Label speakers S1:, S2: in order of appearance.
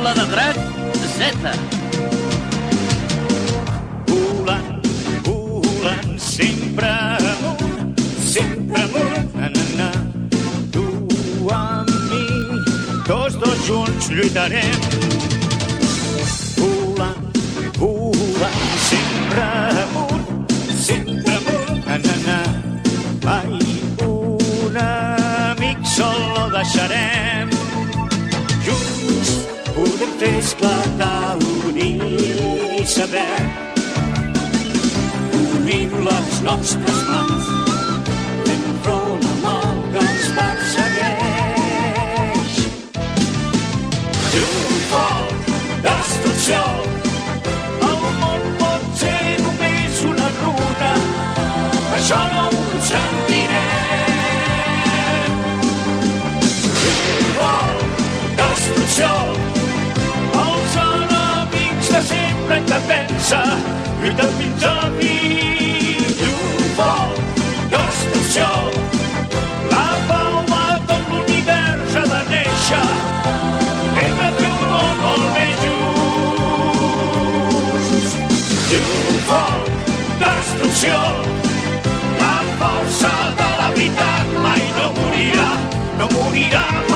S1: Taula de drac Z.
S2: Volant, volant, sempre amunt, na, na, na. Tu amb mi, tots dos junts lluitarem. Volant, volant, sempre amunt, na, na, na. Mai un amic sol no deixarem. Junts podem fer esclatar l'unir i saber. Unim les nostres mans, fem front al mal que ens persegueix. Llum, foc, destrucció, el món pot ser només una ruta, això no ho sentirem. Llum, foc, destrucció, els enemics de sempre hem de pensar, lluitant fins a fi. Llum, foc, destrucció, la pau a tot l'univers ha de néixer. Hem de fer un món molt més just. Llum, foc, destrucció, la força de la veritat mai no morirà, no morirà mai.